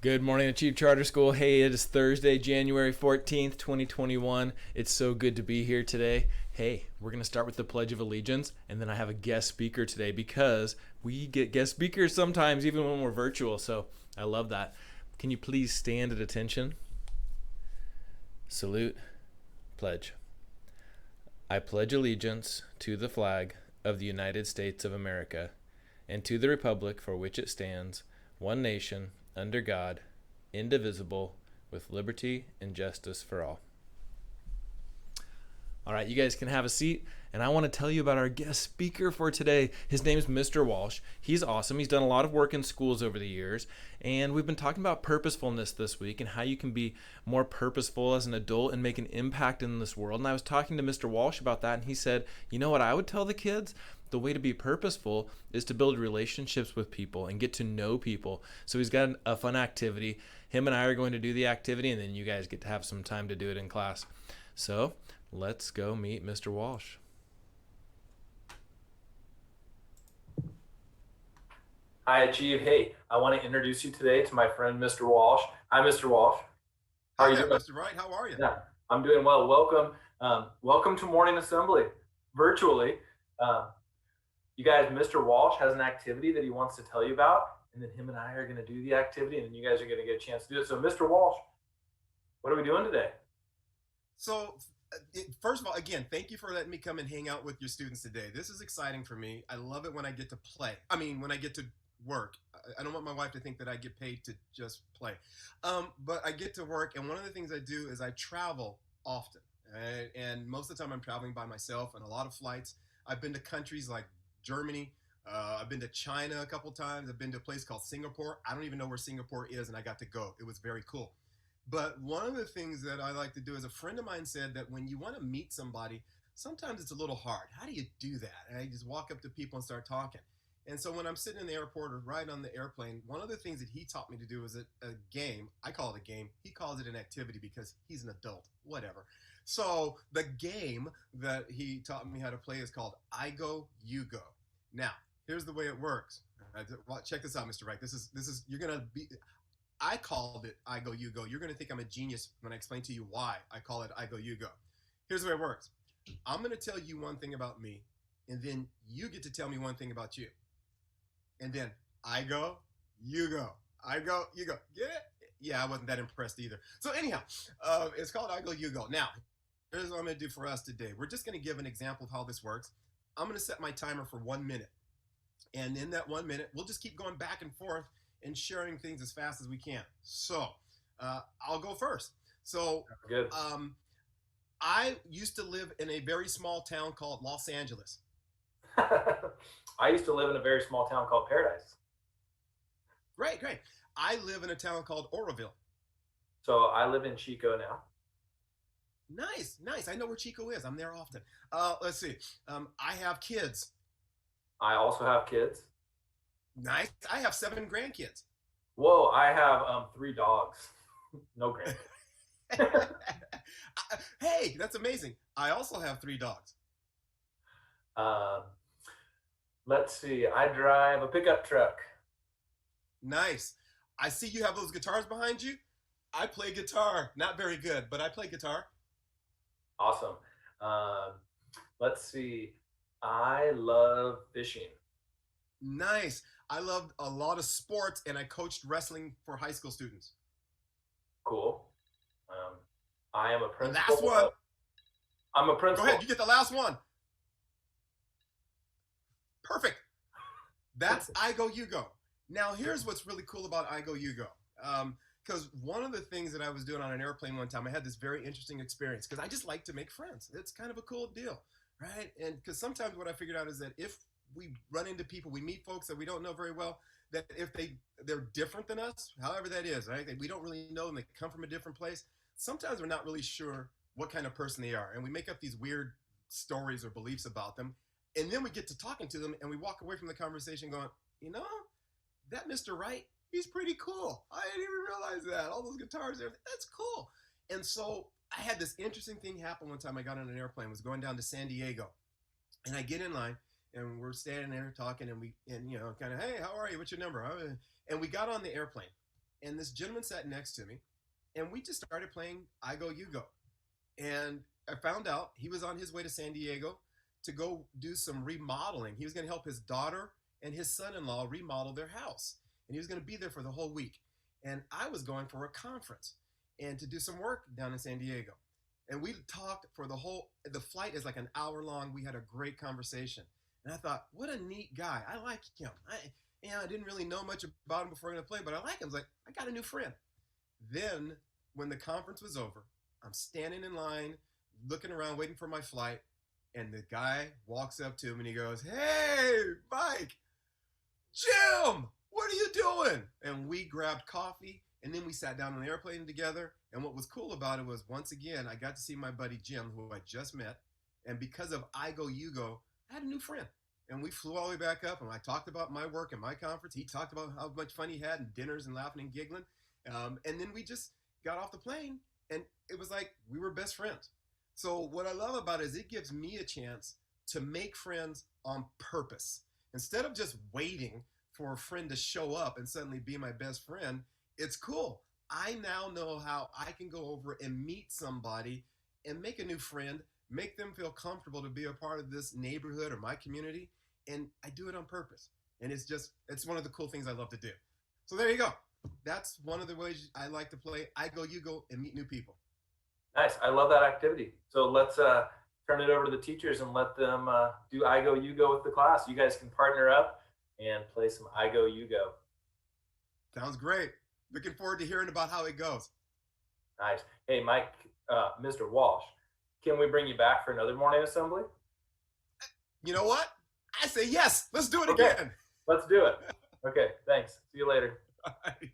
Good morning, Achieve Charter School. Hey, it is Thursday, January 14th, 2021. It's so good to be here today. Hey, we're going to start with the Pledge of Allegiance, and then I have a guest speaker today because we get guest speakers sometimes, even when we're virtual, so I love that. Can you please stand at attention? Salute. Pledge. I pledge allegiance to the flag of the United States of America and to the republic for which it stands, one nation, under God, indivisible, with liberty and justice for all. All right, you guys can have a seat, and I want to tell you about our guest speaker for today. His name is Mr. Walsh. He's awesome. He's done a lot of work in schools over the years, and we've been talking about purposefulness this week and how you can be more purposeful as an adult and make an impact in this world. And I was talking to Mr. Walsh about that, and he said, you know what I would tell the kids? The way to be purposeful is to build relationships with people and get to know people. So he's got a fun activity. Him and I are going to do the activity, and then you guys get to have some time to do it in class. So let's go meet Mr. Walsh. Hi, Achieve. Hey, I want to introduce you today to my friend, Mr. Walsh. Hi, Mr. Walsh. How are you doing, Mr. Wright? How are you? Yeah, I'm doing well. Welcome. Welcome to morning assembly, virtually. You guys, Mr. Walsh has an activity that he wants to tell you about, and then him and I are going to do the activity, and then you guys are going to get a chance to do it. So, Mr. Walsh, what are we doing today? So, first of all, again, thank you for letting me come and hang out with your students today. This is exciting for me. I love it when I get to play. When I get to work. I don't want my wife to think that I get paid to just play. But I get to work, and one of the things I do is I travel often. Right? And most of the time I'm traveling by myself on a lot of flights. I've been to countries like Germany. I've been to China a couple times. I've been to a place called Singapore. I don't even know where Singapore is, and I got to go. It was very cool. But one of the things that I like to do is a friend of mine said that when you want to meet somebody, sometimes it's a little hard. How do you do that? And I just walk up to people and start talking. And so when I'm sitting in the airport or riding on the airplane, one of the things that he taught me to do is a game. I call it a game. He calls it an activity because he's an adult, whatever. So the game that he taught me how to play is called I Go, You Go. Now, here's the way it works. Check this out, Mr. Wright. This is you're gonna be. I called it I Go, You Go. You're gonna think I'm a genius when I explain to you why I call it I Go, You Go. Here's the way it works. I'm gonna tell you one thing about me, and then you get to tell me one thing about you. And then I go, you go. I go, you go. Get it? Yeah, I wasn't that impressed either. So anyhow, it's called I Go, You Go. Now, here's what I'm going to do for us today. We're just going to give an example of how this works. I'm going to set my timer for 1 minute. And in that 1 minute, we'll just keep going back and forth and sharing things as fast as we can. So I'll go first. So Good. I used to live in a very small town called Los Angeles. I used to live in a very small town called Paradise. Great. I live in a town called Oroville. So I live in Chico now. Nice. I know where Chico is. I'm there often. Let's see. I have kids. I also have kids. Nice. I have 7 grandkids. Whoa, I have 3 dogs. No grandkids. Hey, that's amazing. I also have 3 dogs. Let's see. I drive a pickup truck. Nice. I see you have those guitars behind you. I play guitar. Not very good, but I play guitar. Awesome. Let's see. I love fishing. Nice. I loved a lot of sports, and I coached wrestling for high school students. Cool. I am a principal. Last one. I'm a principal. Go ahead. You get the last one. Perfect. That's I Go, You Go. Now, here's what's really cool about I Go, You Go. Because one of the things that I was doing on an airplane one time, I had this very interesting experience because I just like to make friends. It's kind of a cool deal, right? And because sometimes what I figured out is that if we run into people, we meet folks that we don't know very well, that if they're different than us, however that is, right? We don't really know them, they come from a different place. Sometimes we're not really sure what kind of person they are. And we make up these weird stories or beliefs about them. And then we get to talking to them and we walk away from the conversation going, you know, that Mr. Wright, he's pretty cool. I didn't even realize that. All those guitars there, that's cool. And so I had this interesting thing happen one time. I got on an airplane, was going down to San Diego. And I get in line and we're standing there talking and kind of, hey, how are you? What's your number? And we got on the airplane. and this gentleman sat next to me, and we just started playing I Go You Go. And I found out he was on his way to San Diego to go do some remodeling. He was going to help his daughter and his son-in-law remodel their house, and he was going to be there for the whole week. And I was going for a conference and to do some work down in San Diego. And we talked for the flight is like an hour long. We had a great conversation. And I thought, what a neat guy. I like him. I didn't really know much about him before I'm going to play, but I like him. I was like, I got a new friend. Then when the conference was over, I'm standing in line, looking around, waiting for my flight. And the guy walks up to him and he goes, "Hey, Mike, Jim, what are you doing?" And we grabbed coffee, and then we sat down on the airplane together. And what was cool about it was, once again, I got to see my buddy Jim, who I just met. And because of I Go You Go, I had a new friend. And we flew all the way back up, and I talked about my work and my conference. He talked about how much fun he had and dinners and laughing and giggling. And then we just got off the plane, and it was like we were best friends. So what I love about it is it gives me a chance to make friends on purpose. Instead of just waiting for a friend to show up and suddenly be my best friend, it's cool. I now know how I can go over and meet somebody and make a new friend, make them feel comfortable to be a part of this neighborhood or my community. And I do it on purpose. And it's one of the cool things I love to do. So there you go. That's one of the ways I like to play I Go You Go and meet new people. Nice. I love that activity. So let's turn it over to the teachers and let them do I Go You Go with the class. You guys can partner up and play some I Go You Go. Sounds great. Looking forward to hearing about how it goes. Nice. Hey, Mike, Mr. Walsh, can we bring you back for another morning assembly? You know what? I say yes. Let's do it Okay. again. Let's do it. Okay, thanks. See you later. Bye.